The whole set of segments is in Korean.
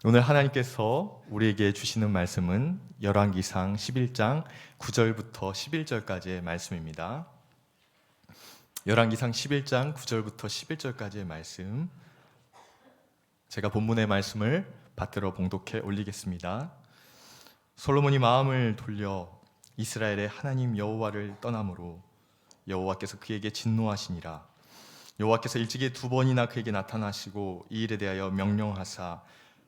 오늘 하나님께서 우리에게 주시는 말씀은 열왕기상 11장 9절부터 11절까지의 말씀입니다. 열왕기상 11장 9절부터 11절까지의 말씀, 제가 본문의 말씀을 받들어 봉독해 올리겠습니다. 솔로몬이 마음을 돌려 이스라엘의 하나님 여호와를 떠남으로 여호와께서 그에게 진노하시니라. 여호와께서 일찍이 2번이나 그에게 나타나시고 이 일에 대하여 명령하사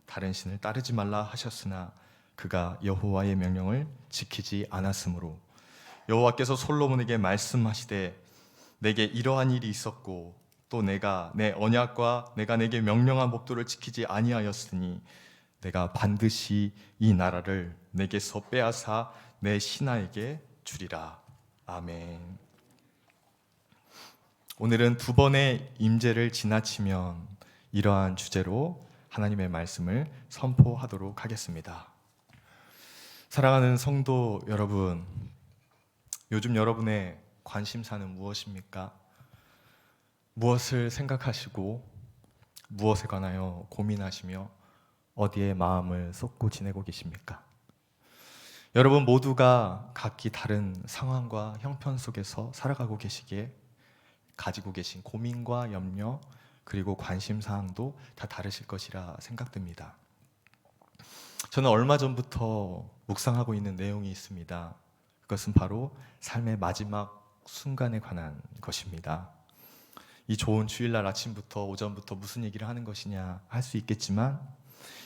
다른 신을 따르지 말라 하셨으나 그가 여호와의 명령을 지키지 않았으므로 여호와께서 솔로몬에게 말씀하시되 내게 이러한 일이 있었고 또 내가 내 언약과 내가 내게 명령한 법도를 지키지 아니하였으니 내가 반드시 이 나라를 내게서 빼앗아 내 신하에게 주리라. 아멘. 오늘은 2번의 임재를 지나치면 이러한 주제로 하나님의 말씀을 선포하도록 하겠습니다. 사랑하는 성도 여러분, 요즘 여러분의 관심사는 무엇입니까? 무엇을 생각하시고 무엇에 관하여 고민하시며 어디에 마음을 쏟고 지내고 계십니까? 여러분 모두가 각기 다른 상황과 형편 속에서 살아가고 계시기에 가지고 계신 고민과 염려 그리고 관심사항도 다 다르실 것이라 생각됩니다. 저는 얼마 전부터 묵상하고 있는 내용이 있습니다. 그것은 바로 삶의 마지막 순간에 관한 것입니다. 이 좋은 주일날 아침부터 오전부터 무슨 얘기를 하는 것이냐 할 수 있겠지만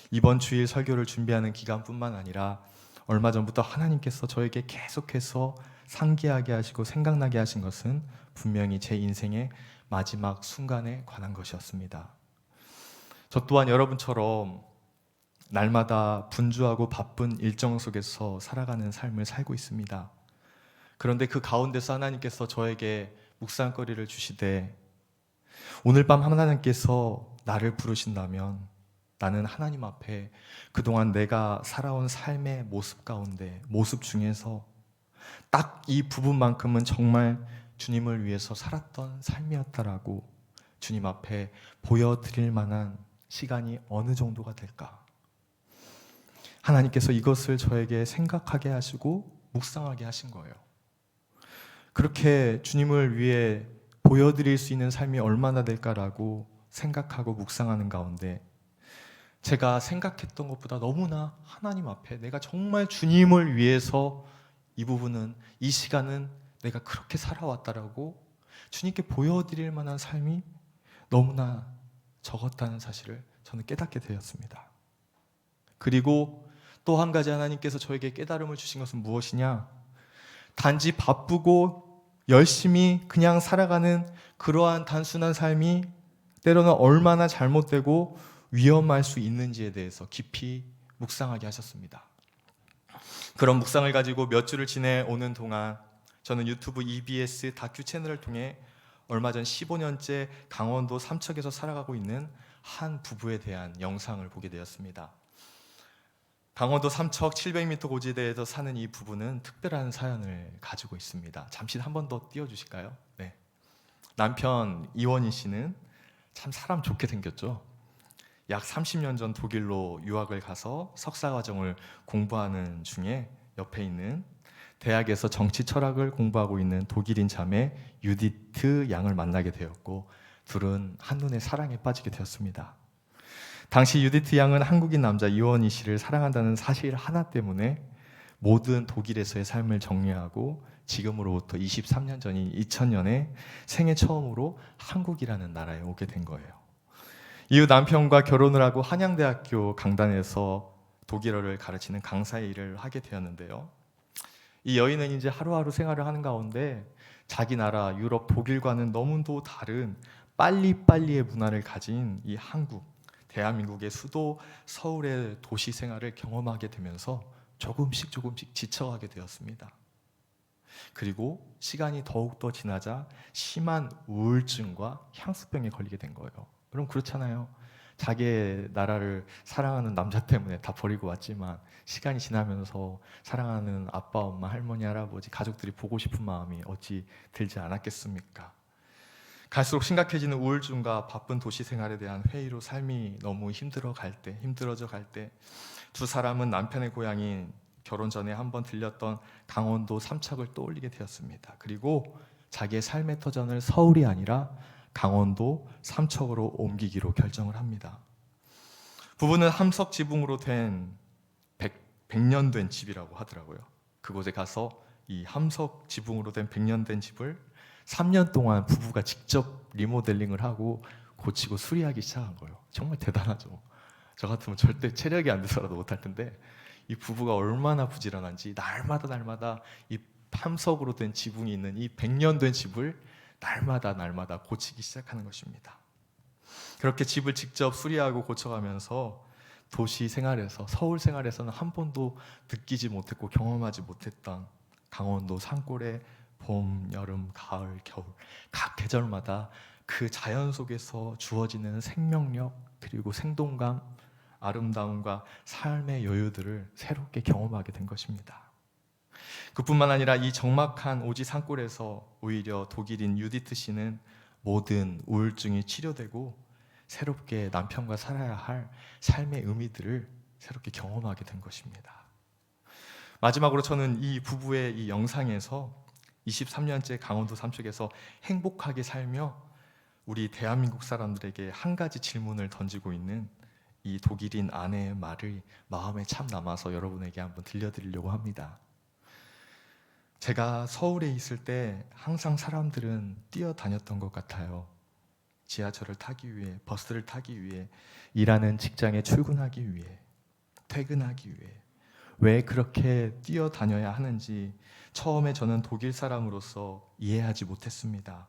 이번 주일 설교를 준비하는 기간뿐만 아니라 얼마 전부터 하나님께서 저에게 계속해서 상기하게 하시고 생각나게 하신 것은 분명히 제 인생의 마지막 순간에 관한 것이었습니다. 저 또한 여러분처럼 날마다 분주하고 바쁜 일정 속에서 살아가는 삶을 살고 있습니다. 그런데 그 가운데서 하나님께서 저에게 묵상거리를 주시되 오늘 밤 하나님께서 나를 부르신다면 나는 하나님 앞에 그동안 내가 살아온 삶의 모습 가운데 모습 중에서 딱 이 부분만큼은 정말 주님을 위해서 살았던 삶이었다라고 주님 앞에 보여드릴 만한 시간이 어느 정도가 될까? 하나님께서 이것을 저에게 생각하게 하시고 묵상하게 하신 거예요. 그렇게 주님을 위해 보여드릴 수 있는 삶이 얼마나 될까라고 생각하고 묵상하는 가운데 제가 생각했던 것보다 너무나 하나님 앞에 내가 정말 주님을 위해서 이 부분은 이 시간은 내가 그렇게 살아왔다라고 주님께 보여드릴 만한 삶이 너무나 적었다는 사실을 저는 깨닫게 되었습니다. 그리고 또 한 가지 하나님께서 저에게 깨달음을 주신 것은 무엇이냐? 단지 바쁘고 열심히 그냥 살아가는 그러한 단순한 삶이 때로는 얼마나 잘못되고 위험할 수 있는지에 대해서 깊이 묵상하게 하셨습니다. 그런 묵상을 가지고 몇 주를 지내오는 동안 저는 유튜브 EBS 다큐 채널을 통해 얼마 전 15년째 강원도 삼척에서 살아가고 있는 한 부부에 대한 영상을 보게 되었습니다. 강원도 삼척 700m 고지대에서 사는 이 부부는 특별한 사연을 가지고 있습니다. 잠시 한 번 더 띄워주실까요? 네. 남편 이원희 씨는 참 사람 좋게 생겼죠. 약 30년 전 독일로 유학을 가서 석사과정을 공부하는 중에 옆에 있는 대학에서 정치 철학을 공부하고 있는 독일인 자매 유디트 양을 만나게 되었고 둘은 한눈에 사랑에 빠지게 되었습니다. 당시 유디트 양은 한국인 남자 이원희 씨를 사랑한다는 사실 하나 때문에 모든 독일에서의 삶을 정리하고 지금으로부터 23년 전인 2000년에 생애 처음으로 한국이라는 나라에 오게 된 거예요. 이후 남편과 결혼을 하고 한양대학교 강단에서 독일어를 가르치는 강사의 일을 하게 되었는데요. 이 여인은 이제 하루하루 생활을 하는 가운데 자기 나라 유럽 독일과는 너무도 다른 빨리빨리의 문화를 가진 이 한국, 대한민국의 수도 서울의 도시 생활을 경험하게 되면서 조금씩 지쳐가게 되었습니다. 그리고 시간이 더욱더 지나자 심한 우울증과 향수병에 걸리게 된 거예요. 그럼 그렇잖아요. 자기의 나라를 사랑하는 남자 때문에 다 버리고 왔지만 시간이 지나면서 사랑하는 아빠, 엄마, 할머니, 할아버지, 가족들이 보고 싶은 마음이 어찌 들지 않았겠습니까? 갈수록 심각해지는 우울증과 바쁜 도시 생활에 대한 회의로 삶이 너무 힘들어져 갈 때 두 사람은 남편의 고향인 결혼 전에 한번 들렸던 강원도 삼척을 떠올리게 되었습니다. 그리고 자기의 삶의 터전을 서울이 아니라 강원도 삼척으로 옮기기로 결정을 합니다. 부부는 함석 지붕으로 된 100년 된 집이라고 하더라고요. 그곳에 가서 이 함석 지붕으로 된 100년 된 집을 3년 동안 부부가 직접 리모델링을 하고 고치고 수리하기 시작한 거예요. 정말 대단하죠. 저 같으면 절대 체력이 안 돼서라도 못할 텐데 이 부부가 얼마나 부지런한지 날마다 이 함석으로 된 지붕이 있는 이 100년 된 집을 날마다 고치기 시작하는 것입니다. 그렇게 집을 직접 수리하고 고쳐가면서 도시 생활에서, 서울 생활에서는 한 번도 느끼지 못했고 경험하지 못했던 강원도 산골의 봄, 여름, 가을, 겨울 각 계절마다 그 자연 속에서 주어지는 생명력 그리고 생동감, 아름다움과 삶의 여유들을 새롭게 경험하게 된 것입니다. 그뿐만 아니라 이 적막한 오지 산골에서 오히려 독일인 유디트 씨는 모든 우울증이 치료되고 새롭게 남편과 살아야 할 삶의 의미들을 새롭게 경험하게 된 것입니다. 마지막으로 저는 이 부부의 이 영상에서 23년째 강원도 삼척에서 행복하게 살며 우리 대한민국 사람들에게 한 가지 질문을 던지고 있는 이 독일인 아내의 말을 마음에 참 남아서 여러분에게 한번 들려드리려고 합니다. 제가 서울에 있을 때 항상 사람들은 뛰어다녔던 것 같아요. 지하철을 타기 위해, 버스를 타기 위해, 일하는 직장에 출근하기 위해, 퇴근하기 위해 왜 그렇게 뛰어다녀야 하는지 처음에 저는 독일 사람으로서 이해하지 못했습니다.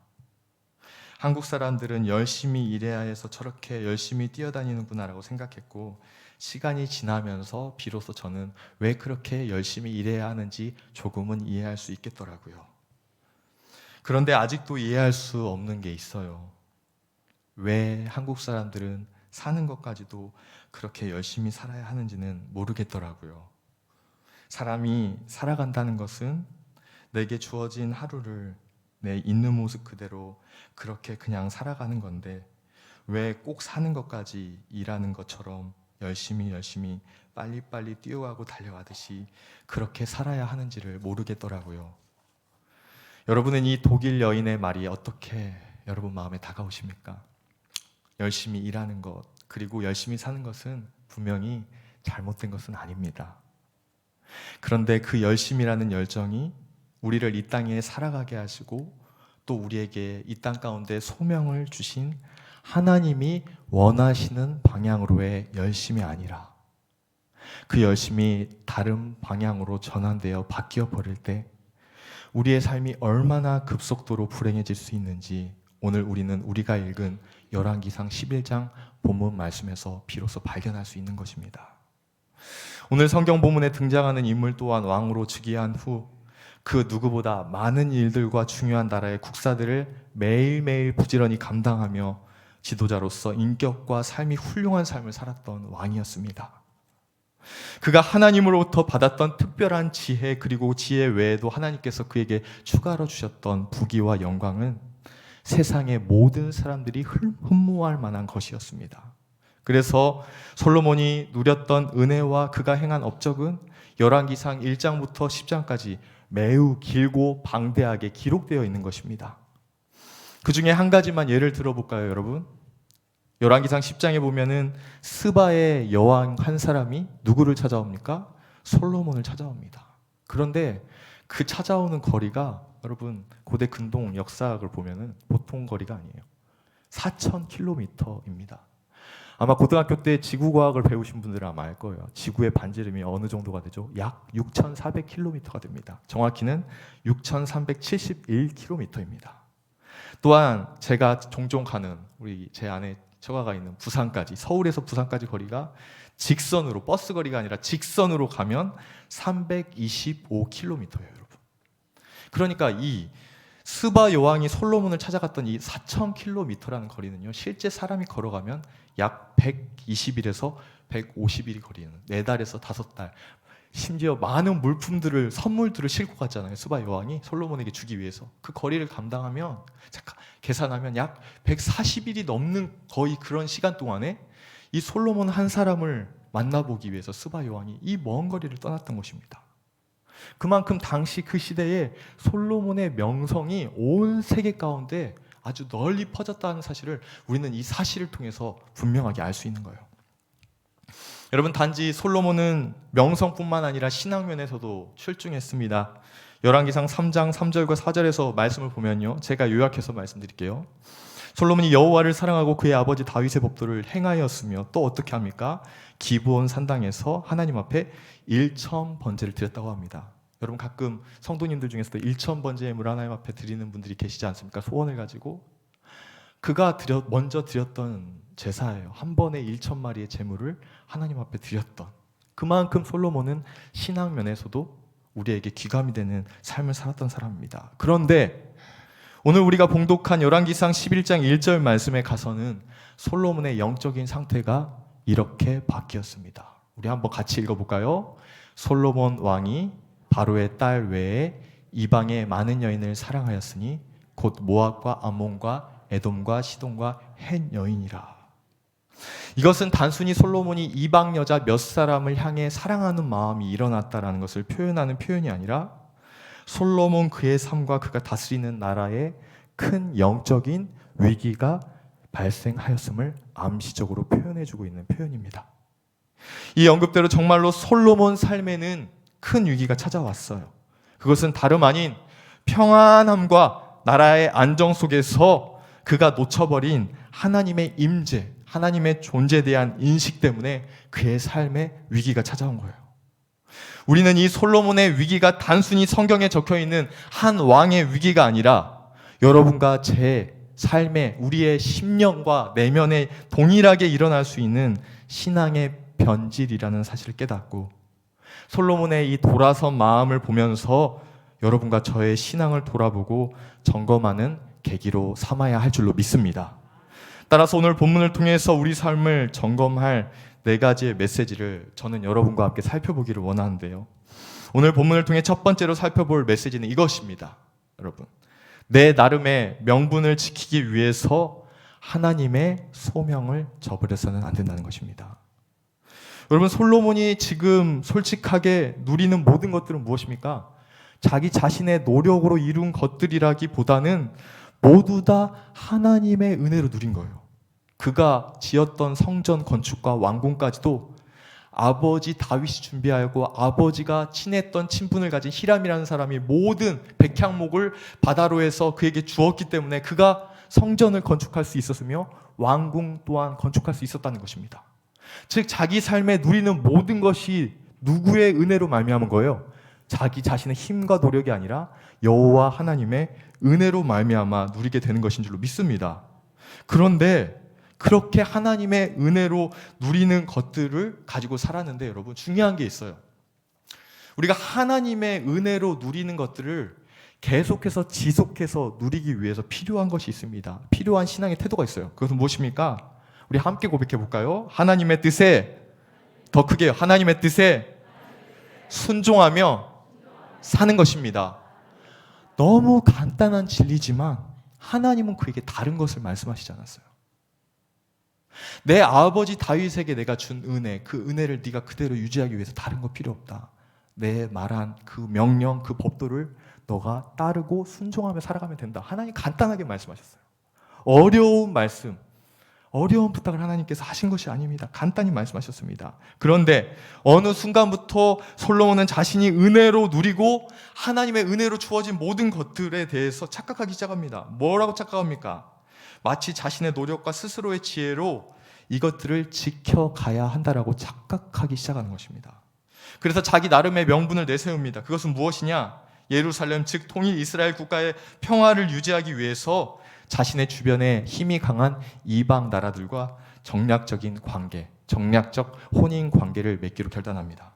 한국 사람들은 열심히 일해야 해서 저렇게 열심히 뛰어다니는구나라고 생각했고 시간이 지나면서 비로소 저는 왜 그렇게 열심히 일해야 하는지 조금은 이해할 수 있겠더라고요. 그런데 아직도 이해할 수 없는 게 있어요. 왜 한국 사람들은 사는 것까지도 그렇게 열심히 살아야 하는지는 모르겠더라고요. 사람이 살아간다는 것은 내게 주어진 하루를 내 있는 모습 그대로 그렇게 그냥 살아가는 건데 왜 꼭 사는 것까지 일하는 것처럼 열심히 빨리빨리 뛰어가고 달려가듯이 그렇게 살아야 하는지를 모르겠더라고요. 여러분은 이 독일 여인의 말이 어떻게 여러분 마음에 다가오십니까? 열심히 일하는 것 그리고 열심히 사는 것은 분명히 잘못된 것은 아닙니다. 그런데 그 열심이라는 열정이 우리를 이 땅에 살아가게 하시고 또 우리에게 이 땅 가운데 소명을 주신 하나님이 원하시는 방향으로의 열심이 아니라 그 열심이 다른 방향으로 전환되어 바뀌어 버릴 때 우리의 삶이 얼마나 급속도로 불행해질 수 있는지 오늘 우리는 우리가 읽은 열왕기상 11장 본문 말씀에서 비로소 발견할 수 있는 것입니다. 오늘 성경 본문에 등장하는 인물 또한 왕으로 즉위한 후 그 누구보다 많은 일들과 중요한 나라의 국사들을 매일매일 부지런히 감당하며 지도자로서 인격과 삶이 훌륭한 삶을 살았던 왕이었습니다. 그가 하나님으로부터 받았던 특별한 지혜 그리고 지혜 외에도 하나님께서 그에게 추가로 주셨던 부귀와 영광은 세상의 모든 사람들이 흠모할 만한 것이었습니다. 그래서 솔로몬이 누렸던 은혜와 그가 행한 업적은 열왕기상 1장부터 10장까지 매우 길고 방대하게 기록되어 있는 것입니다. 그 중에 한 가지만 예를 들어볼까요, 여러분? 열왕기상 10장에 보면은 스바의 여왕 한 사람이 누구를 찾아옵니까? 솔로몬을 찾아옵니다. 그런데 그 찾아오는 거리가 여러분 고대 근동 역사학을 보면은 보통 거리가 아니에요. 4,000km입니다. 아마 고등학교 때 지구과학을 배우신 분들은 아마 알 거예요. 지구의 반지름이 어느 정도가 되죠? 약 6,400km가 됩니다. 정확히는 6,371km입니다. 또한 제가 종종 가는 제 아내 처가가 있는 부산까지, 서울에서 부산까지 거리가 직선으로, 버스 거리가 아니라 직선으로 가면 325km예요, 여러분. 그러니까 이 스바 여왕이 솔로몬을 찾아갔던 이 4,000km라는 거리는요, 실제 사람이 걸어가면 약 120일에서 150일이 거리는 4달에서 5달, 심지어 많은 물품들을 선물들을 싣고 갔잖아요. 스바 여왕이 솔로몬에게 주기 위해서. 그 거리를 감당하면 잠깐 계산하면 약 140일이 넘는 거의 그런 시간 동안에 이 솔로몬 한 사람을 만나보기 위해서 스바 여왕이 이 먼 거리를 떠났던 것입니다. 그만큼 당시 그 시대에 솔로몬의 명성이 온 세계 가운데 아주 널리 퍼졌다는 사실을 우리는 이 사실을 통해서 분명하게 알 수 있는 거예요. 여러분, 단지 솔로몬은 명성뿐만 아니라 신앙면에서도 출중했습니다. 열왕기상 3장 3절과 4절에서 말씀을 보면요, 제가 요약해서 말씀드릴게요. 솔로몬이 여호와를 사랑하고 그의 아버지 다윗의 법도를 행하였으며 또 어떻게 합니까? 기브온 산당에서 하나님 앞에 1,000번제를 드렸다고 합니다. 여러분, 가끔 성도님들 중에서도 1,000번제의 하나님 앞에 드리는 분들이 계시지 않습니까? 소원을 가지고. 그가 먼저 드렸던 제사예요. 한 번에 1,000마리의 제물을 하나님 앞에 드렸던. 그만큼 솔로몬은 신앙면에서도 우리에게 귀감이 되는 삶을 살았던 사람입니다. 그런데 오늘 우리가 봉독한 열왕기상 11장 1절 말씀에 가서는 솔로몬의 영적인 상태가 이렇게 바뀌었습니다. 우리 한번 같이 읽어볼까요? 솔로몬 왕이 바로의 딸 외에 이방의 많은 여인을 사랑하였으니 곧 모압과 암몬과 에돔과 시돈과 헷 여인이라. 이것은 단순히 솔로몬이 이방 여자 몇 사람을 향해 사랑하는 마음이 일어났다라는 것을 표현하는 표현이 아니라 솔로몬 그의 삶과 그가 다스리는 나라에 큰 영적인 위기가 발생하였음을 암시적으로 표현해주고 있는 표현입니다. 이 언급대로 정말로 솔로몬 삶에는 큰 위기가 찾아왔어요. 그것은 다름 아닌 평안함과 나라의 안정 속에서 그가 놓쳐버린 하나님의 임재, 하나님의 존재에 대한 인식 때문에 그의 삶에 위기가 찾아온 거예요. 우리는 이 솔로몬의 위기가 단순히 성경에 적혀있는 한 왕의 위기가 아니라 여러분과 제 삶에 우리의 심령과 내면에 동일하게 일어날 수 있는 신앙의 변질이라는 사실을 깨닫고 솔로몬의 이 돌아선 마음을 보면서 여러분과 저의 신앙을 돌아보고 점검하는 계기로 삼아야 할 줄로 믿습니다. 따라서 오늘 본문을 통해서 우리 삶을 점검할 4가지의 메시지를 저는 여러분과 함께 살펴보기를 원하는데요. 오늘 본문을 통해 첫 번째로 살펴볼 메시지는 이것입니다. 여러분, 내 나름의 명분을 지키기 위해서 하나님의 소명을 저버려서는 안 된다는 것입니다. 여러분, 솔로몬이 지금 솔직하게 누리는 모든 것들은 무엇입니까? 자기 자신의 노력으로 이룬 것들이라기보다는 모두 다 하나님의 은혜로 누린 거예요. 그가 지었던 성전 건축과 완공까지도 아버지 다윗이 준비하고 아버지가 친했던 친분을 가진 히람이라는 사람이 모든 백향목을 바다로 해서 그에게 주었기 때문에 그가 성전을 건축할 수 있었으며 왕궁 또한 건축할 수 있었다는 것입니다. 즉 자기 삶에 누리는 모든 것이 누구의 은혜로 말미암은 거예요? 자기 자신의 힘과 노력이 아니라 여호와 하나님의 은혜로 말미암아 누리게 되는 것인 줄로 믿습니다. 그런데 그렇게 하나님의 은혜로 누리는 것들을 가지고 살았는데 여러분, 중요한 게 있어요. 우리가 하나님의 은혜로 누리는 것들을 계속해서 지속해서 누리기 위해서 필요한 것이 있습니다. 필요한 신앙의 태도가 있어요. 그것은 무엇입니까? 우리 함께 고백해 볼까요? 하나님의 뜻에, 더 크게 하나님의 뜻에 순종하며 사는 것입니다. 너무 간단한 진리지만 하나님은 그에게 다른 것을 말씀하시지 않았어요. 내 아버지 다윗에게 내가 준 은혜, 그 은혜를 네가 그대로 유지하기 위해서 다른 거 필요 없다. 내 말한 그 명령, 그 법도를 너가 따르고 순종하며 살아가면 된다. 하나님 간단하게 말씀하셨어요. 어려운 말씀, 어려운 부탁을 하나님께서 하신 것이 아닙니다. 간단히 말씀하셨습니다. 그런데 어느 순간부터 솔로몬은 자신이 은혜로 누리고 하나님의 은혜로 주어진 모든 것들에 대해서 착각하기 시작합니다. 뭐라고 착각합니까? 마치 자신의 노력과 스스로의 지혜로 이것들을 지켜가야 한다라고 착각하기 시작하는 것입니다. 그래서 자기 나름의 명분을 내세웁니다. 그것은 무엇이냐? 예루살렘, 즉 통일 이스라엘 국가의 평화를 유지하기 위해서 자신의 주변에 힘이 강한 이방 나라들과 정략적인 관계, 정략적 혼인 관계를 맺기로 결단합니다.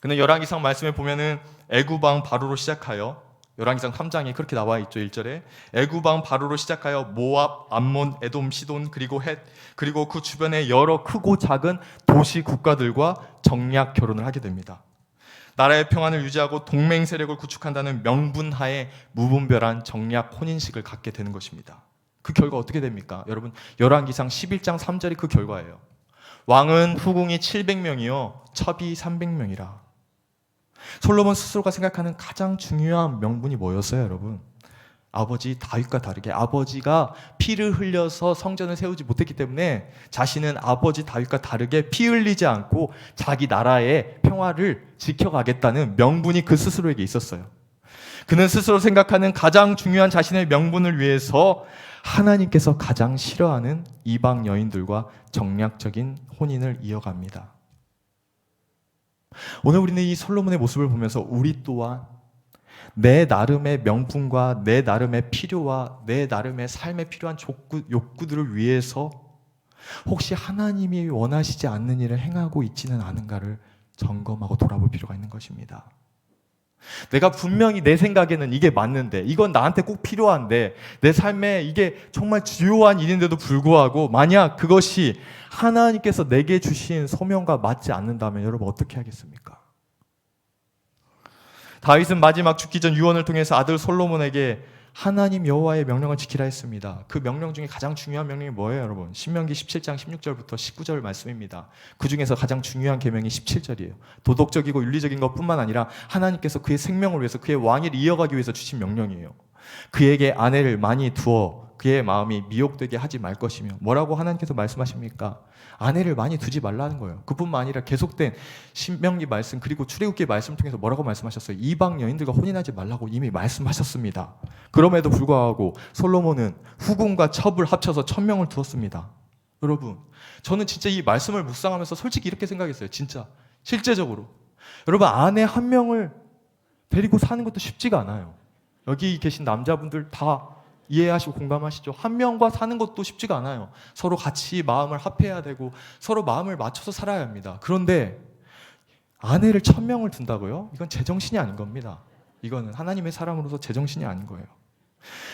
그는 열왕기상 말씀에 보면은 애굽 왕 바로로 시작하여 열왕기상 3장에 그렇게 나와 있죠. 1절에 애굽 왕 바로로 시작하여 모압, 암몬, 에돔, 시돈, 그리고 헷, 그리고 그 주변의 여러 크고 작은 도시 국가들과 정략 결혼을 하게 됩니다. 나라의 평안을 유지하고 동맹 세력을 구축한다는 명분하에 무분별한 정략 혼인식을 갖게 되는 것입니다. 그 결과 어떻게 됩니까? 여러분, 열왕기상 11장 3절이 그 결과예요. 왕은 후궁이 700명이요 첩이 300명이라. 솔로몬 스스로가 생각하는 가장 중요한 명분이 뭐였어요, 여러분? 아버지 다윗과 다르게 아버지가 피를 흘려서 성전을 세우지 못했기 때문에 자신은 아버지 다윗과 다르게 피 흘리지 않고 자기 나라의 평화를 지켜가겠다는 명분이 그 스스로에게 있었어요. 그는 스스로 생각하는 가장 중요한 자신의 명분을 위해서 하나님께서 가장 싫어하는 이방 여인들과 정략적인 혼인을 이어갑니다. 오늘 우리는 이 솔로몬의 모습을 보면서 우리 또한 내 나름의 명분과 내 나름의 필요와 내 나름의 삶에 필요한 욕구들을 위해서 혹시 하나님이 원하시지 않는 일을 행하고 있지는 않은가를 점검하고 돌아볼 필요가 있는 것입니다. 내가 분명히 내 생각에는 이게 맞는데, 이건 나한테 꼭 필요한데, 내 삶에 이게 정말 주요한 일인데도 불구하고 만약 그것이 하나님께서 내게 주신 소명과 맞지 않는다면 여러분 어떻게 하겠습니까? 다윗은 마지막 죽기 전 유언을 통해서 아들 솔로몬에게 하나님 여호와의 명령을 지키라 했습니다. 그 명령 중에 가장 중요한 명령이 뭐예요, 여러분? 신명기 17장 16절부터 19절 말씀입니다. 그 중에서 가장 중요한 계명이 17절이에요. 도덕적이고 윤리적인 것뿐만 아니라 하나님께서 그의 생명을 위해서 그의 왕위를 이어가기 위해서 주신 명령이에요. 그에게 아내를 많이 두어 그의 마음이 미혹되게 하지 말 것이며, 뭐라고 하나님께서 말씀하십니까? 아내를 많이 두지 말라는 거예요. 그뿐만 아니라 계속된 신명기 말씀 그리고 출애굽기 말씀을 통해서 뭐라고 말씀하셨어요? 이방 여인들과 혼인하지 말라고 이미 말씀하셨습니다. 그럼에도 불구하고 솔로몬은 후궁과 첩을 합쳐서 1000명을 두었습니다. 여러분, 저는 진짜 이 말씀을 묵상하면서 솔직히 이렇게 생각했어요. 진짜 실제적으로 여러분, 아내 한 명을 데리고 사는 것도 쉽지가 않아요. 여기 계신 남자분들 다 이해하시고 공감하시죠? 한 명과 사는 것도 쉽지가 않아요. 서로 같이 마음을 합해야 되고 서로 마음을 맞춰서 살아야 합니다. 그런데 아내를 1000명을 둔다고요? 이건 제정신이 아닌 겁니다. 이거는 하나님의 사람으로서 제정신이 아닌 거예요.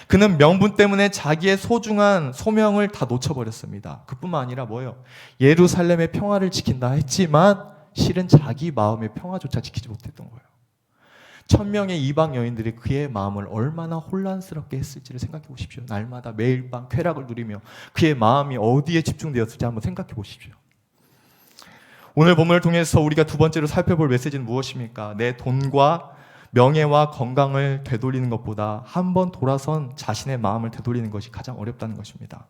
그는 명분 때문에 자기의 소중한 소명을 다 놓쳐버렸습니다. 그뿐만 아니라 뭐예요? 예루살렘의 평화를 지킨다 했지만 실은 자기 마음의 평화조차 지키지 못했던 거예요. 1000명의 이방 여인들이 그의 마음을 얼마나 혼란스럽게 했을지를 생각해 보십시오. 날마다 매일 밤 쾌락을 누리며 그의 마음이 어디에 집중되었을지 한번 생각해 보십시오. 오늘 본문을 통해서 우리가 두 번째로 살펴볼 메시지는 무엇입니까? 내 돈과 명예와 건강을 되돌리는 것보다 한번 돌아선 자신의 마음을 되돌리는 것이 가장 어렵다는 것입니다.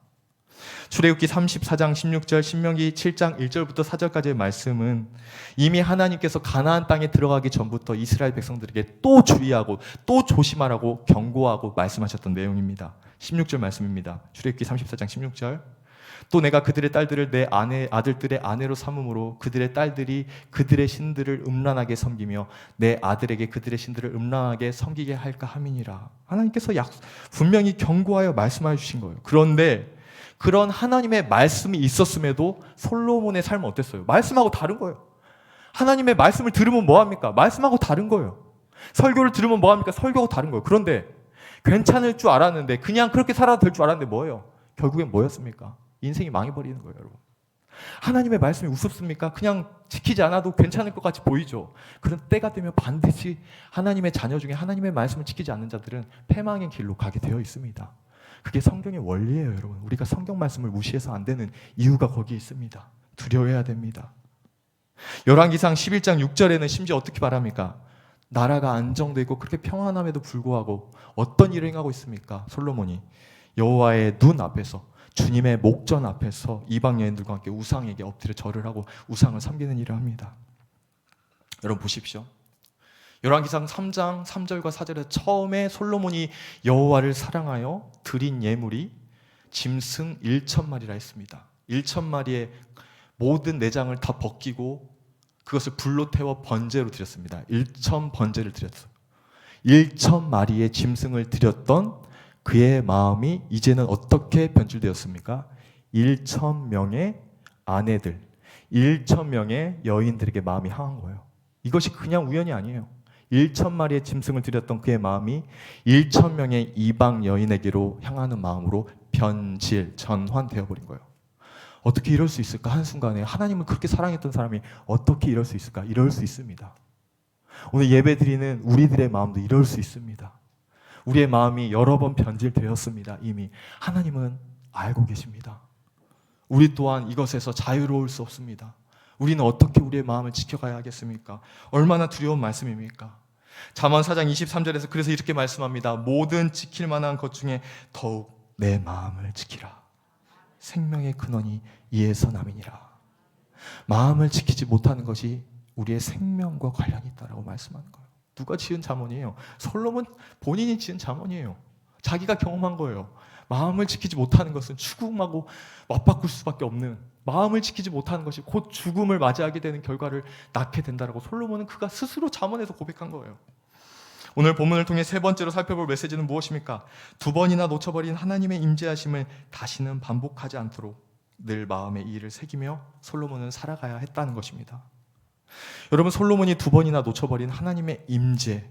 출애굽기 34장 16절, 신명기 7장 1절부터 4절까지의 말씀은 이미 하나님께서 가나안 땅에 들어가기 전부터 이스라엘 백성들에게 또 주의하고 또 조심하라고 경고하고 말씀하셨던 내용입니다. 16절 말씀입니다. 출애굽기 34장 16절. 또 내가 그들의 딸들을 내 아들들의 아내로 삼음으로 그들의 딸들이 그들의 신들을 음란하게 섬기며 내 아들에게 그들의 신들을 음란하게 섬기게 할까 함이니라. 하나님께서 분명히 경고하여 말씀해 주신 거예요. 그런데 그런 하나님의 말씀이 있었음에도 솔로몬의 삶은 어땠어요? 말씀하고 다른 거예요. 하나님의 말씀을 들으면 뭐합니까? 말씀하고 다른 거예요. 설교를 들으면 뭐합니까? 설교하고 다른 거예요. 그런데 괜찮을 줄 알았는데, 그냥 그렇게 살아도 될 줄 알았는데 뭐예요? 결국엔 뭐였습니까? 인생이 망해버리는 거예요, 여러분. 하나님의 말씀이 우습습니까? 그냥 지키지 않아도 괜찮을 것 같이 보이죠. 그런 때가 되면 반드시 하나님의 자녀 중에 하나님의 말씀을 지키지 않는 자들은 패망의 길로 가게 되어 있습니다. 그게 성경의 원리예요, 여러분. 우리가 성경 말씀을 무시해서 안 되는 이유가 거기에 있습니다. 두려워해야 됩니다. 열왕기상 11장 6절에는 심지어 어떻게 말합니까? 나라가 안정되고 그렇게 평안함에도 불구하고 어떤 일을 행하고 있습니까? 솔로몬이 여호와의 눈 앞에서, 주님의 목전 앞에서 이방 여인들과 함께 우상에게 엎드려 절을 하고 우상을 섬기는 일을 합니다. 여러분 보십시오. 열왕기상 3장 3절과 4절에 처음에 솔로몬이 여호와를 사랑하여 드린 예물이 짐승 1000마리라 했습니다. 1000마리의 모든 내장을 다 벗기고 그것을 불로 태워 번제로 드렸습니다. 1000번제를 드렸어요. 1000마리의 짐승을 드렸던 그의 마음이 이제는 어떻게 변질되었습니까? 1000명의 아내들, 1000명의 여인들에게 마음이 향한 거예요. 이것이 그냥 우연이 아니에요. 1,000마리의 짐승을 드렸던 그의 마음이 1,000명의 이방 여인에게로 향하는 마음으로 전환되어 버린 거예요. 어떻게 이럴 수 있을까? 한순간에 하나님을 그렇게 사랑했던 사람이 어떻게 이럴 수 있을까? 이럴 수 있습니다. 오늘 예배 드리는 우리들의 마음도 이럴 수 있습니다. 우리의 마음이 여러 번 변질되었습니다. 이미 하나님은 알고 계십니다. 우리 또한 이것에서 자유로울 수 없습니다. 우리는 어떻게 우리의 마음을 지켜가야 하겠습니까? 얼마나 두려운 말씀입니까? 잠언 4장 23절에서 그래서 이렇게 말씀합니다. 모든 지킬 만한 것 중에 더욱 내 마음을 지키라. 생명의 근원이 이에서 남이니라. 마음을 지키지 못하는 것이 우리의 생명과 관련이 있다라고 말씀하는 거예요. 누가 지은 잠언이에요? 솔로몬 본인이 지은 잠언이에요. 자기가 경험한 거예요. 마음을 지키지 못하는 것은 죽음하고 맞바꿀 수밖에 없는, 마음을 지키지 못하는 것이 곧 죽음을 맞이하게 되는 결과를 낳게 된다라고 솔로몬은 그가 스스로 잠언에서 고백한 거예요. 오늘 본문을 통해 세 번째로 살펴볼 메시지는 무엇입니까? 2번이나 놓쳐버린 하나님의 임재하심을 다시는 반복하지 않도록 늘 마음에 이 일을 새기며 솔로몬은 살아가야 했다는 것입니다. 여러분, 솔로몬이 2번이나 놓쳐버린 하나님의 임재,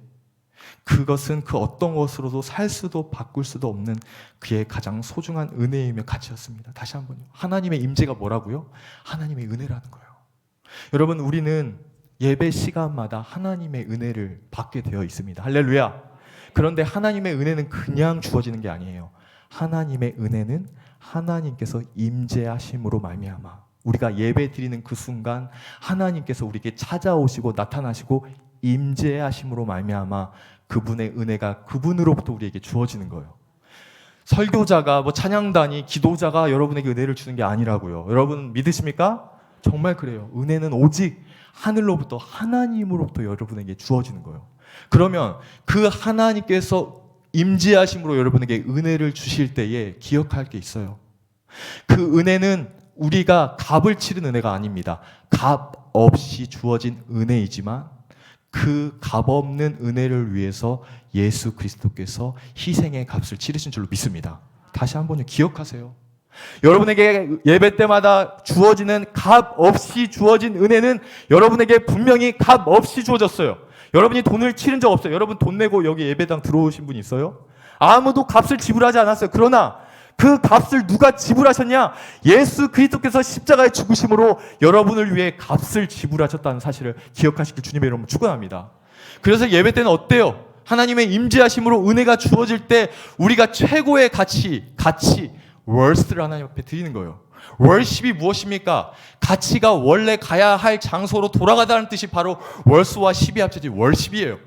그것은 그 어떤 것으로도 살 수도 바꿀 수도 없는 그의 가장 소중한 은혜이며 가치였습니다. 다시 한번요. 하나님의 임재가 뭐라고요? 하나님의 은혜라는 거예요. 여러분, 우리는 예배 시간마다 하나님의 은혜를 받게 되어 있습니다. 할렐루야. 그런데 하나님의 은혜는 그냥 주어지는 게 아니에요. 하나님의 은혜는 하나님께서 임재하심으로 말미암아 우리가 예배 드리는 그 순간 하나님께서 우리에게 찾아오시고 나타나시고 임재하심으로 말미암아 그분의 은혜가 그분으로부터 우리에게 주어지는 거예요. 설교자가 찬양단이 기도자가 여러분에게 은혜를 주는 게 아니라고요. 여러분 믿으십니까? 정말 그래요. 은혜는 오직 하늘로부터 하나님으로부터 여러분에게 주어지는 거예요. 그러면 그 하나님께서 임재하심으로 여러분에게 은혜를 주실 때에 기억할 게 있어요. 그 은혜는 우리가 값을 치른 은혜가 아닙니다. 값 없이 주어진 은혜이지만 그 값 없는 은혜를 위해서 예수 그리스도께서 희생의 값을 치르신 줄로 믿습니다. 다시 한번 기억하세요. 여러분에게 예배 때마다 주어지는 값 없이 주어진 은혜는 여러분에게 분명히 값 없이 주어졌어요. 여러분이 돈을 치른 적 없어요. 여러분 돈 내고 여기 예배당 들어오신 분 있어요? 아무도 값을 지불하지 않았어요. 그러나 그 값을 누가 지불하셨냐? 예수 그리스도께서 십자가에 죽으심으로 여러분을 위해 값을 지불하셨다는 사실을 기억하시길 주님의 이름으로 축원합니다. 그래서 예배 때는 어때요? 하나님의 임재하심으로 은혜가 주어질 때 우리가 최고의 가치 월스를 하나님 앞에 드리는 거예요. 월십이 무엇입니까? 가치가 원래 가야 할 장소로 돌아가다는 뜻이 바로 월수와 십이 합쳐진 월십이에요.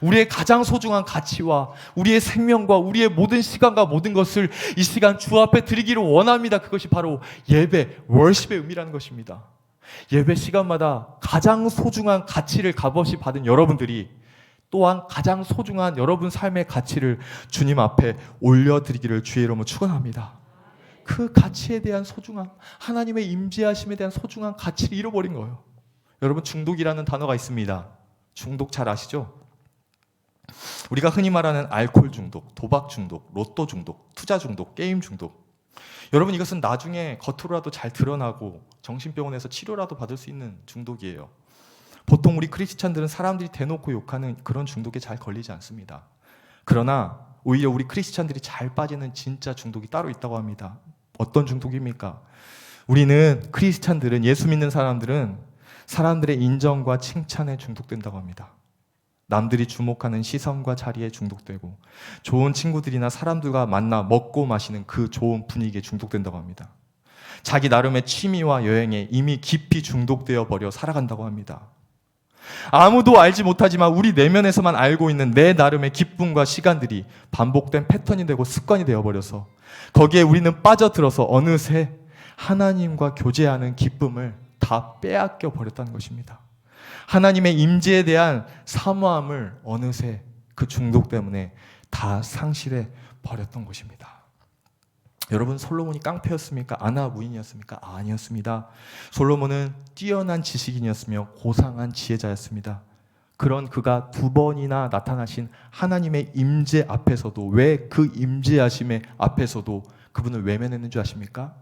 우리의 가장 소중한 가치와 우리의 생명과 우리의 모든 시간과 모든 것을 이 시간 주 앞에 드리기를 원합니다. 그것이 바로 예배, 월십의 의미라는 것입니다. 예배 시간마다 가장 소중한 가치를 값없이 받은 여러분들이 또한 가장 소중한 여러분 삶의 가치를 주님 앞에 올려드리기를 주의 이름으로 축원합니다. 그 가치에 대한 소중함, 하나님의 임재하심에 대한 소중한 가치를 잃어버린 거예요. 여러분, 중독이라는 단어가 있습니다. 중독 잘 아시죠? 우리가 흔히 말하는 알코올 중독, 도박 중독, 로또 중독, 투자 중독, 게임 중독. 여러분, 이것은 나중에 겉으로라도 잘 드러나고 정신병원에서 치료라도 받을 수 있는 중독이에요. 보통 우리 크리스찬들은 사람들이 대놓고 욕하는 그런 중독에 잘 걸리지 않습니다. 그러나 오히려 우리 크리스찬들이 잘 빠지는 진짜 중독이 따로 있다고 합니다. 어떤 중독입니까? 우리는 크리스찬들은, 예수 믿는 사람들은 사람들의 인정과 칭찬에 중독된다고 합니다. 남들이 주목하는 시선과 자리에 중독되고 좋은 친구들이나 사람들과 만나 먹고 마시는 그 좋은 분위기에 중독된다고 합니다. 자기 나름의 취미와 여행에 이미 깊이 중독되어 버려 살아간다고 합니다. 아무도 알지 못하지만 우리 내면에서만 알고 있는 내 나름의 기쁨과 시간들이 반복된 패턴이 되고 습관이 되어버려서 거기에 우리는 빠져들어서 어느새 하나님과 교제하는 기쁨을 다 빼앗겨 버렸다는 것입니다. 하나님의 임재에 대한 사모함을 어느새 그 중독 때문에 다 상실해 버렸던 것입니다. 여러분, 솔로몬이 깡패였습니까? 아나무인이었습니까? 아니었습니다. 솔로몬은 뛰어난 지식인이었으며 고상한 지혜자였습니다. 그런 그가 2번이나 나타나신 하나님의 임재 앞에서도, 왜 그 임재하심의 앞에서도 그분을 외면했는 줄 아십니까?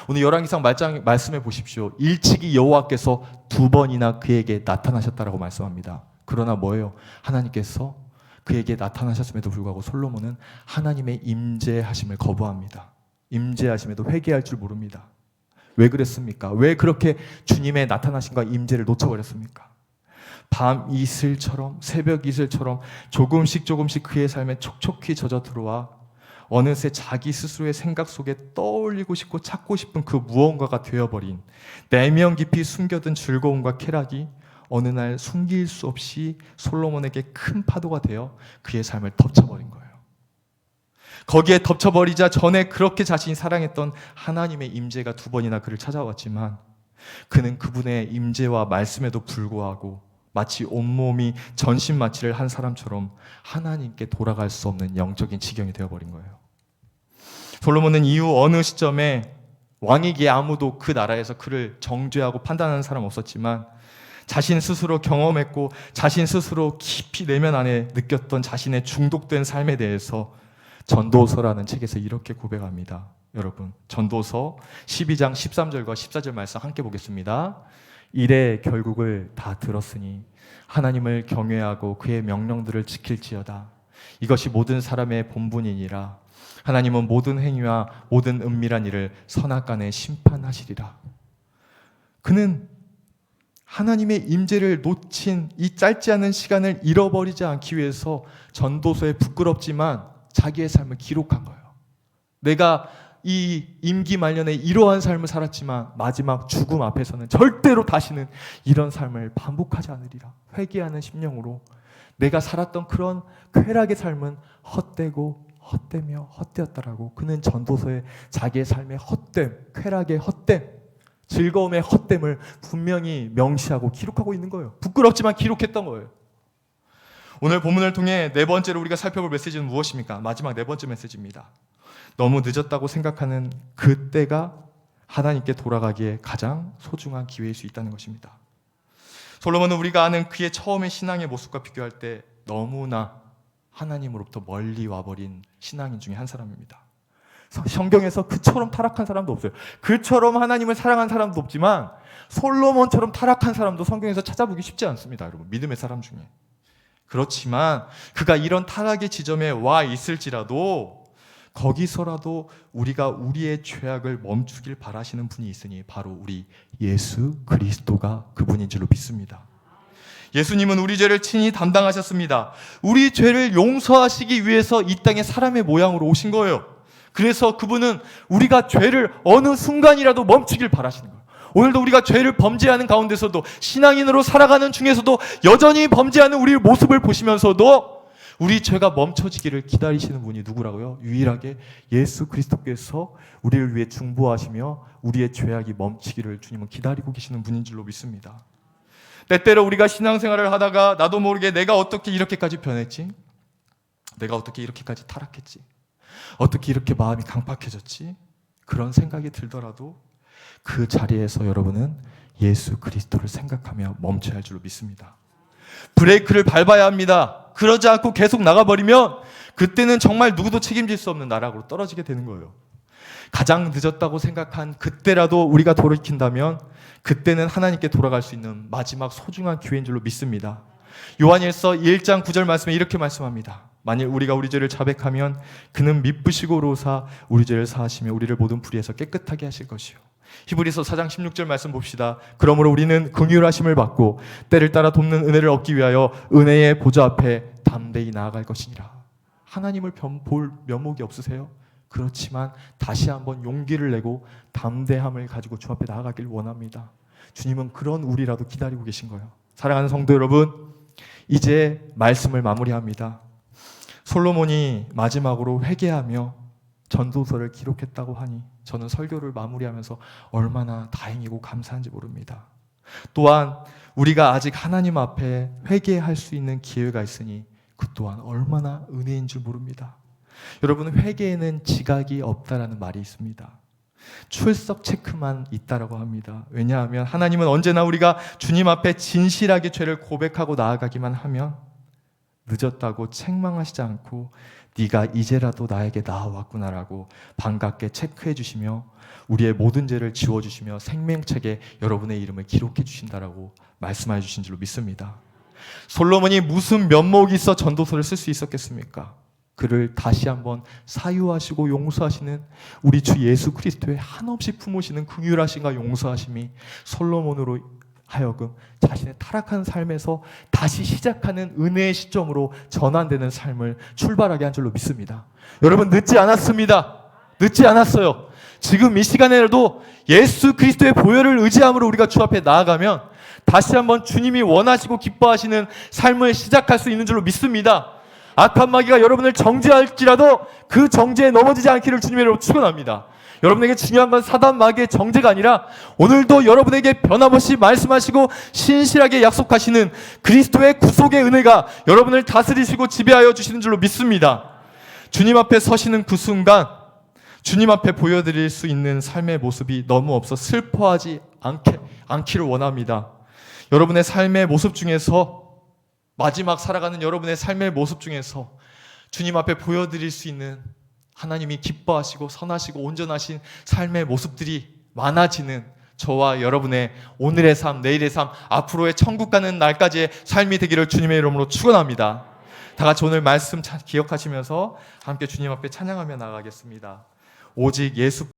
오늘 열왕기상 말씀해 보십시오. 일찍이 여호와께서 2번이나 그에게 나타나셨다라고 말씀합니다. 그러나 뭐예요? 하나님께서 그에게 나타나셨음에도 불구하고 솔로몬은 하나님의 임재하심을 거부합니다. 임재하심에도 회개할 줄 모릅니다. 왜 그랬습니까? 왜 그렇게 주님의 나타나심과 임재를 놓쳐버렸습니까? 밤 이슬처럼, 새벽 이슬처럼 조금씩 그의 삶에 촉촉히 젖어 들어와 어느새 자기 스스로의 생각 속에 떠올리고 싶고 찾고 싶은 그 무언가가 되어버린, 내면 깊이 숨겨둔 즐거움과 쾌락이 어느 날 숨길 수 없이 솔로몬에게 큰 파도가 되어 그의 삶을 덮쳐버린 거예요. 거기에 덮쳐버리자 전에 그렇게 자신이 사랑했던 하나님의 임재가 2번이나 그를 찾아왔지만 그는 그분의 임재와 말씀에도 불구하고 마치 온몸이 전신마취를 한 사람처럼 하나님께 돌아갈 수 없는 영적인 지경이 되어버린 거예요. 솔로몬은 이후 어느 시점에 왕에게 아무도 그 나라에서 그를 정죄하고 판단하는 사람 없었지만 자신 스스로 경험했고 자신 스스로 깊이 내면 안에 느꼈던 자신의 중독된 삶에 대해서 전도서라는 책에서 이렇게 고백합니다. 여러분, 전도서 12장 13절과 14절 말씀 함께 보겠습니다. 이래 결국을 다 들었으니 하나님을 경외하고 그의 명령들을 지킬지어다. 이것이 모든 사람의 본분이니라. 하나님은 모든 행위와 모든 은밀한 일을 선악간에 심판하시리라. 그는 하나님의 임재를 놓친 이 짧지 않은 시간을 잃어버리지 않기 위해서 전도서에 부끄럽지만 자기의 삶을 기록한 거예요. 내가 이 임기 말년에 이러한 삶을 살았지만 마지막 죽음 앞에서는 절대로 다시는 이런 삶을 반복하지 않으리라. 회개하는 심령으로 내가 살았던 그런 쾌락의 삶은 헛되고 헛되며 헛되었다라고 그는 전도서에 자기의 삶의 헛됨, 쾌락의 헛됨, 즐거움의 헛됨을 분명히 명시하고 기록하고 있는 거예요. 부끄럽지만 기록했던 거예요. 오늘 본문을 통해 4번째로 우리가 살펴볼 메시지는 무엇입니까? 마지막 4번째 메시지입니다. 너무 늦었다고 생각하는 그때가 하나님께 돌아가기에 가장 소중한 기회일 수 있다는 것입니다. 솔로몬은 우리가 아는 그의 처음의 신앙의 모습과 비교할 때 너무나 하나님으로부터 멀리 와버린 신앙인 중에 한 사람입니다. 성경에서 그처럼 타락한 사람도 없어요. 그처럼 하나님을 사랑한 사람도 없지만 솔로몬처럼 타락한 사람도 성경에서 찾아보기 쉽지 않습니다. 여러분, 믿음의 사람 중에. 그렇지만 그가 이런 타락의 지점에 와 있을지라도 거기서라도 우리가 우리의 죄악을 멈추길 바라시는 분이 있으니 바로 우리 예수 그리스도가 그분인 줄로 믿습니다. 예수님은 우리 죄를 친히 담당하셨습니다. 우리 죄를 용서하시기 위해서 이 땅에 사람의 모양으로 오신 거예요. 그래서 그분은 우리가 죄를 어느 순간이라도 멈추길 바라시는 거예요. 오늘도 우리가 죄를 범죄하는 가운데서도 신앙인으로 살아가는 중에서도 여전히 범죄하는 우리의 모습을 보시면서도 우리 죄가 멈춰지기를 기다리시는 분이 누구라고요? 유일하게 예수 그리스도께서 우리를 위해 중보하시며 우리의 죄악이 멈추기를 주님은 기다리고 계시는 분인 줄로 믿습니다. 때때로 우리가 신앙생활을 하다가 나도 모르게 내가 어떻게 이렇게까지 변했지? 내가 어떻게 이렇게까지 타락했지? 어떻게 이렇게 마음이 강팍해졌지? 그런 생각이 들더라도 그 자리에서 여러분은 예수 그리스도를 생각하며 멈춰야 할 줄로 믿습니다. 브레이크를 밟아야 합니다. 그러지 않고 계속 나가버리면 그때는 정말 누구도 책임질 수 없는 나락으로 떨어지게 되는 거예요. 가장 늦었다고 생각한 그때라도 우리가 돌이킨다면 그때는 하나님께 돌아갈 수 있는 마지막 소중한 기회인 줄로 믿습니다. 요한일서 1장 9절 말씀에 이렇게 말씀합니다. 만일 우리가 우리 죄를 자백하면 그는 미쁘시고 로사 우리 죄를 사하시며 우리를 모든 불의에서 깨끗하게 하실 것이요. 히브리서 4장 16절 말씀 봅시다. 그러므로 우리는 긍휼하심을 받고 때를 따라 돕는 은혜를 얻기 위하여 은혜의 보좌 앞에 담대히 나아갈 것이니라. 하나님을 볼 면목이 없으세요? 그렇지만 다시 한번 용기를 내고 담대함을 가지고 주 앞에 나아가길 원합니다. 주님은 그런 우리라도 기다리고 계신 거예요. 사랑하는 성도 여러분, 이제 말씀을 마무리합니다. 솔로몬이 마지막으로 회개하며 전도서를 기록했다고 하니 저는 설교를 마무리하면서 얼마나 다행이고 감사한지 모릅니다. 또한 우리가 아직 하나님 앞에 회개할 수 있는 기회가 있으니 그 또한 얼마나 은혜인 줄 모릅니다. 여러분, 회개에는 지각이 없다라는 말이 있습니다. 출석 체크만 있다라고 합니다. 왜냐하면 하나님은 언제나 우리가 주님 앞에 진실하게 죄를 고백하고 나아가기만 하면 늦었다고 책망하시지 않고 네가 이제라도 나에게 나아왔구나라고 반갑게 체크해 주시며 우리의 모든 죄를 지워주시며 생명책에 여러분의 이름을 기록해 주신다라고 말씀해 주신 줄로 믿습니다. 솔로몬이 무슨 면목이 있어 전도서를 쓸 수 있었겠습니까? 그를 다시 한번 사유하시고 용서하시는 우리 주 예수 그리스도의 한없이 품으시는 긍휼하심과 용서하심이 솔로몬으로 하여금 자신의 타락한 삶에서 다시 시작하는 은혜의 시점으로 전환되는 삶을 출발하게 한 줄로 믿습니다. 여러분, 늦지 않았습니다. 늦지 않았어요. 지금 이 시간에라도 예수 그리스도의 보혈을 의지함으로 우리가 주 앞에 나아가면 다시 한번 주님이 원하시고 기뻐하시는 삶을 시작할 수 있는 줄로 믿습니다. 악한 마귀가 여러분을 정죄할지라도 그 정죄에 넘어지지 않기를 주님의 이름으로 축원합니다. 여러분에게 중요한 건 사단 마귀의 정죄가 아니라 오늘도 여러분에게 변함없이 말씀하시고 신실하게 약속하시는 그리스도의 구속의 은혜가 여러분을 다스리시고 지배하여 주시는 줄로 믿습니다. 주님 앞에 서시는 그 순간 주님 앞에 보여드릴 수 있는 삶의 모습이 너무 없어 슬퍼하지 않기를 원합니다. 여러분의 삶의 모습 중에서 마지막 살아가는 여러분의 삶의 모습 중에서 주님 앞에 보여드릴 수 있는 하나님이 기뻐하시고 선하시고 온전하신 삶의 모습들이 많아지는 저와 여러분의 오늘의 삶, 내일의 삶, 앞으로의 천국 가는 날까지의 삶이 되기를 주님의 이름으로 축원합니다. 다 같이 오늘 말씀 기억하시면서 함께 주님 앞에 찬양하며 나가겠습니다. 오직 예수